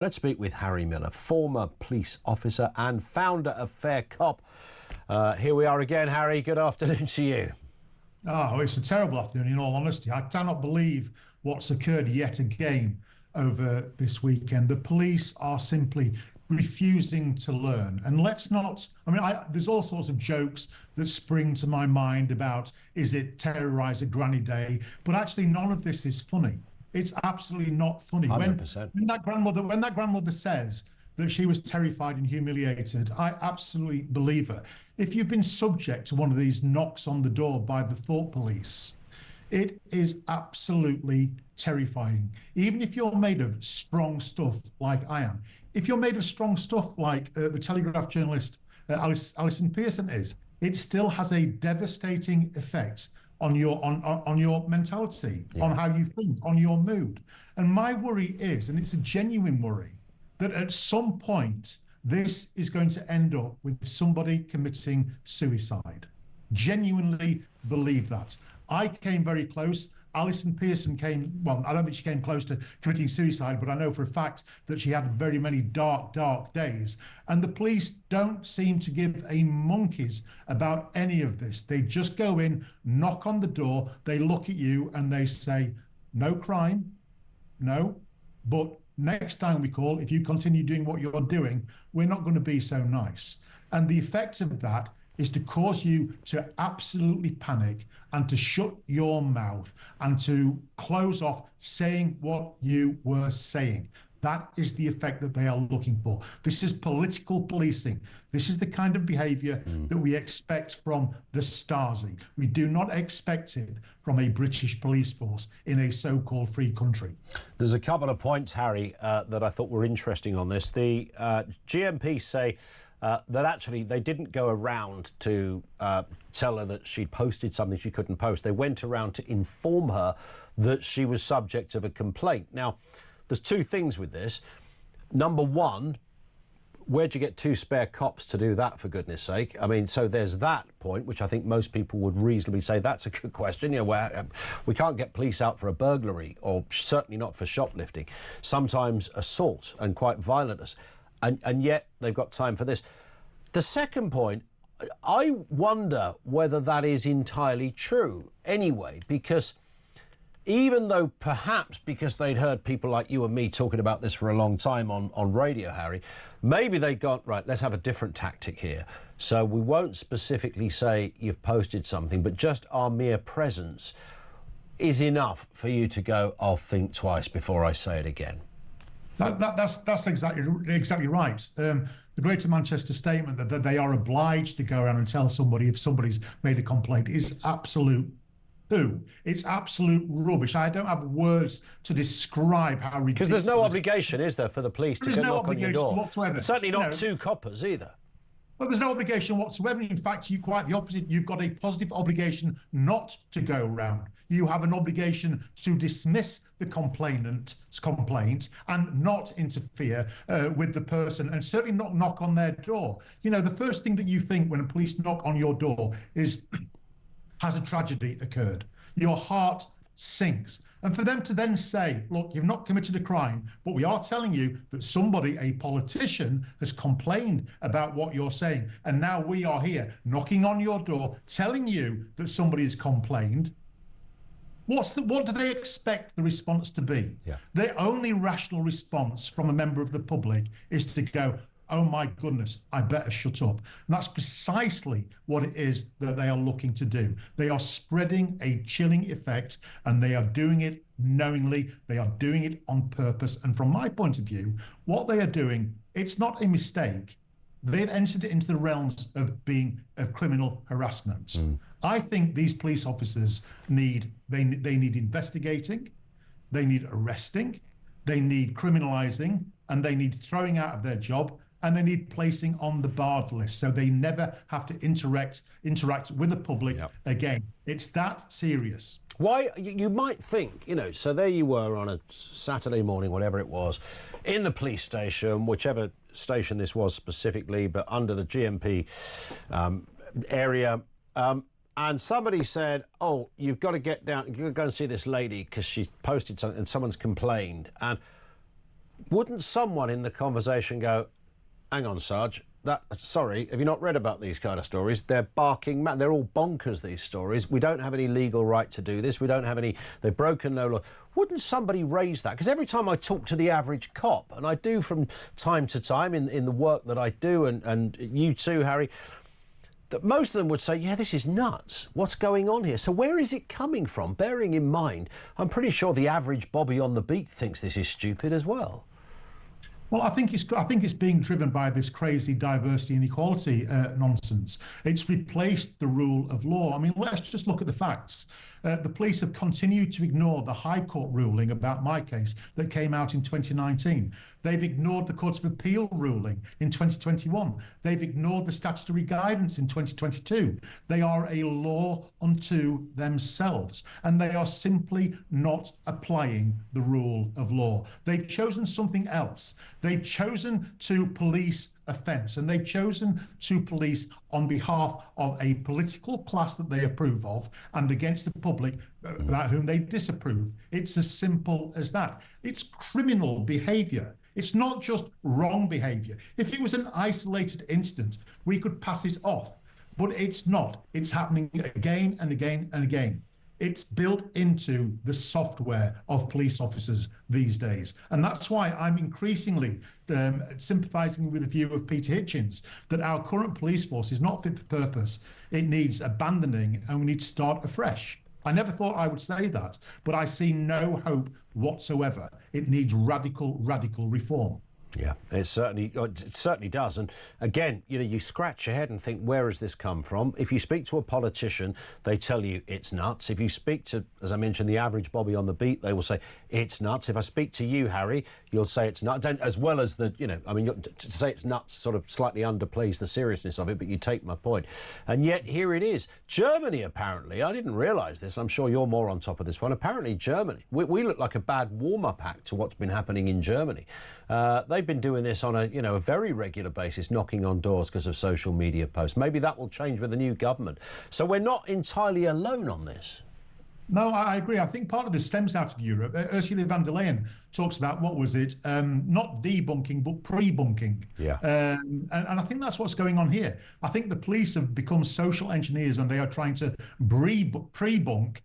Let's speak with Harry Miller, former police officer and founder of Fair Cop. Here we are again, Harry. Good afternoon to you. Oh, it's a terrible afternoon, in all honesty. I cannot believe what's occurred yet again over this weekend. The police are simply refusing to learn. And let's not, there's all sorts of jokes that spring to my mind about, is it terrorise a granny day? But actually, none of this is funny. It's absolutely not funny. 100%. When that grandmother says that she was terrified and humiliated, I absolutely believe her. If you've been subject to one of these knocks on the door by the thought police, it is absolutely terrifying. Even if you're made of strong stuff like I am, if you're made of strong stuff like the Telegraph journalist Alison Pearson is, it still has a devastating effect on your mentality, on how you think, on your mood. And my worry is, and it's a genuine worry, that at some point this is going to end up with somebody committing suicide. Genuinely believe that. I came very close. Alison Pearson came, well, I don't think she came close to committing suicide, but I know for a fact that she had very many dark, dark days. And the police don't seem to give a monkeys about any of this. They just go in, knock on the door, they look at you and they say, no crime, no, but next time we call, if you continue doing what you're doing, we're not going to be so nice. And the effect of that is to cause you to absolutely panic and to shut your mouth and to close off saying what you were saying. That is the effect that they are looking for. This is political policing. This is the kind of behaviour that we expect from the Stasi. We do not expect it from a British police force in a so-called free country. There's a couple of points, Harry, that I thought were interesting on this. The GMP say that actually they didn't go around to tell her that she'd posted something she couldn't post. They went around to inform her that she was subject of a complaint. Now, there's two things with this. Number one, where'd you get two spare cops to do that, for goodness sake? I mean, so there's that point, which I think most people would reasonably say that's a good question. You know, where we can't get police out for a burglary, or certainly not for shoplifting, sometimes assault and quite violent. And yet they've got time for this. The second point, I wonder whether that is entirely true anyway, because even though perhaps because they'd heard people like you and me talking about this for a long time on radio, Harry, maybe they got, right, let's have a different tactic here. So we won't specifically say you've posted something, but just our mere presence is enough for you to go, I'll think twice before I say it again. That's exactly right. The Greater Manchester statement that they are obliged to go around and tell somebody if somebody's made a complaint is absolute poo. It's absolute rubbish. I don't have words to describe how ridiculous. Because there's no obligation, is there, for the police to go knock on your door? Whatsoever. Certainly not two coppers either. Well, there's no obligation whatsoever. In fact, quite the opposite. You've got a positive obligation not to go around. You have an obligation to dismiss the complainant's complaint and not interfere with the person, and certainly not knock on their door. You know, the first thing that you think when a police knock on your door is, has a tragedy occurred? Your heart sinks. And for them to then say, look, you've not committed a crime, but we are telling you that somebody, a politician, has complained about what you're saying. And now we are here knocking on your door, telling you that somebody has complained. What do they expect the response to be? Yeah. The only rational response from a member of the public is to go, oh my goodness, I better shut up. And that's precisely what it is that they are looking to do. They are spreading a chilling effect, and they are doing it knowingly. They are doing it on purpose. And from my point of view, what they are doing, it's not a mistake. They've entered it into the realms of criminal harassment. I think these police officers need investigating, they need arresting, they need criminalising, and they need throwing out of their job, and they need placing on the barred list so they never have to interact with the public again. It's that serious. Why, you might think, you know, so there you were on a Saturday morning, whatever it was, in the police station, whichever station this was specifically, but under the GMP area, and somebody said, oh, you've got to get down, you've got to go and see this lady because she posted something and someone's complained. And wouldn't someone in the conversation go, hang on, Sarge, sorry, have you not read about these kind of stories? They're barking mad. They're all bonkers, these stories. We don't have any legal right to do this. We don't have any... They've broken no law. Wouldn't somebody raise that? Because every time I talk to the average cop, and I do from time to time in the work that I do, and you too, Harry, that most of them would say, yeah, this is nuts. What's going on here? So where is it coming from? Bearing in mind, I'm pretty sure the average Bobby on the beat thinks this is stupid as well. Well, I think it's being driven by this crazy diversity and equality nonsense. It's replaced the rule of law. I mean, let's just look at the facts. The police have continued to ignore the High Court ruling about my case that came out in 2019. They've ignored the Court of Appeal ruling in 2021. They've ignored the statutory guidance in 2022. They are a law unto themselves, and they are simply not applying the rule of law. They've chosen something else. They've chosen to police offence, and they've chosen to police on behalf of a political class that they approve of and against the public about whom they disapprove. It's as simple as that. It's criminal behaviour. It's not just wrong behaviour. If it was an isolated incident, we could pass it off, but it's not. It's happening again and again and again. It's built into the software of police officers these days. And that's why I'm increasingly sympathising with the view of Peter Hitchens, that our current police force is not fit for purpose. It needs abandoning, and we need to start afresh. I never thought I would say that, but I see no hope whatsoever. It needs radical, radical reform. Yeah, it certainly does. And again, you know, you scratch your head and think, where has this come from? If you speak to a politician, they tell you it's nuts. If you speak to, as I mentioned, the average Bobby on the beat, they will say it's nuts. If I speak to you, Harry, you'll say it's nuts. As well as the, you know, I mean, to say it's nuts sort of slightly underplays the seriousness of it, but you take my point. And yet here it is. Germany, apparently, I didn't realise this. I'm sure you're more on top of this one. Apparently, Germany, we look like a bad warm-up act to what's been happening in Germany. They've been doing this on a very regular basis, knocking on doors because of social media posts. Maybe that will change with the new government. So we're not entirely alone on this. No, I agree. I think part of this stems out of Europe. Ursula von der Leyen talks about, what was it, not debunking, but pre-bunking. Yeah. And I think that's what's going on here. I think the police have become social engineers, and they are trying to pre-bunk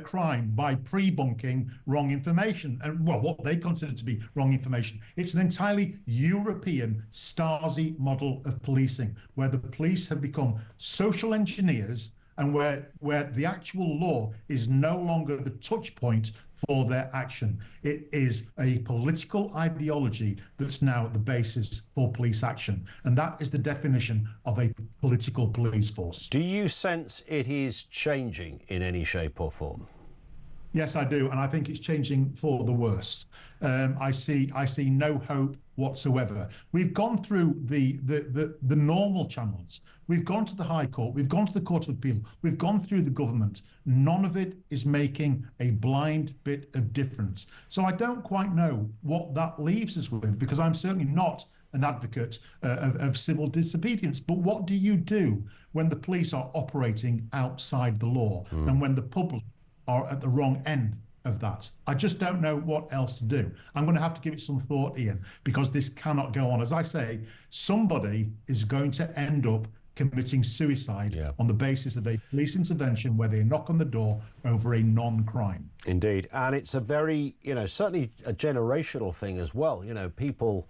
crime by pre-bunking wrong information, and well, what they consider to be wrong information. It's an entirely European Stasi model of policing, where the police have become social engineers, and where the actual law is no longer the touch point for their action. It is a political ideology that's now at the basis for police action. And that is the definition of a political police force. Do you sense it is changing in any shape or form? Yes, I do. And I think it's changing for the worst. I see no hope whatsoever. We've gone through the normal channels. We've gone to the High Court. We've gone to the Court of Appeal. We've gone through the government. None of it is making a blind bit of difference. So I don't quite know what that leaves us with, because I'm certainly not an advocate of civil disobedience. But what do you do when the police are operating outside the law and when the public are at the wrong end of that? I just don't know what else to do. I'm going to have to give it some thought, Ian, because this cannot go on. As I say, somebody is going to end up committing suicide on the basis of a police intervention where they knock on the door over a non-crime. Indeed. And it's a very, certainly a generational thing as well. People...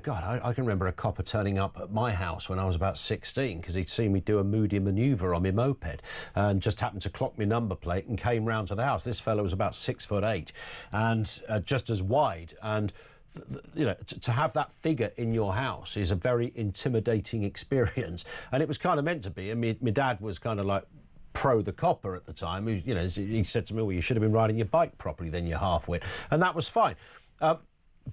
God, I can remember a copper turning up at my house when I was about 16 because he'd seen me do a moody manoeuvre on my moped and just happened to clock my number plate and came round to the house. This fellow was about 6'8" and just as wide. And to have that figure in your house is a very intimidating experience. And it was kind of meant to be. I mean, my dad was kind of like pro the copper at the time. He said to me, well, you should have been riding your bike properly, then you're half-wit. And that was fine.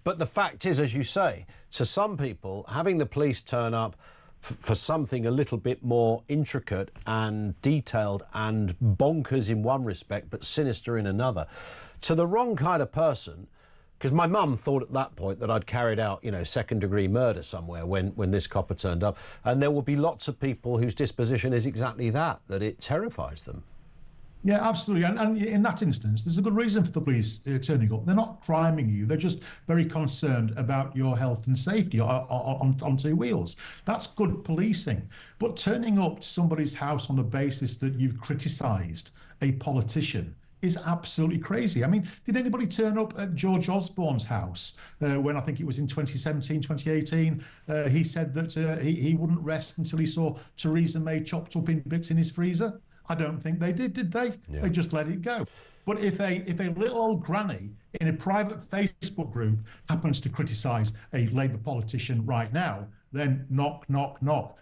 But the fact is, as you say, to some people, having the police turn up for something a little bit more intricate and detailed and bonkers in one respect, but sinister in another, to the wrong kind of person, because my mum thought at that point that I'd carried out, second-degree murder somewhere when this copper turned up, and there will be lots of people whose disposition is exactly that it terrifies them. Yeah, absolutely. And in that instance, there's a good reason for the police turning up. They're not criming you. They're just very concerned about your health and safety on two wheels. That's good policing. But turning up to somebody's house on the basis that you've criticised a politician is absolutely crazy. I mean, did anybody turn up at George Osborne's house when I think it was in 2017, 2018? He said that he wouldn't rest until he saw Theresa May chopped up in bits in his freezer. I don't think they did they? Yeah. They just let it go. But if a little old granny in a private Facebook group happens to criticise a Labour politician right now, then knock, knock, knock.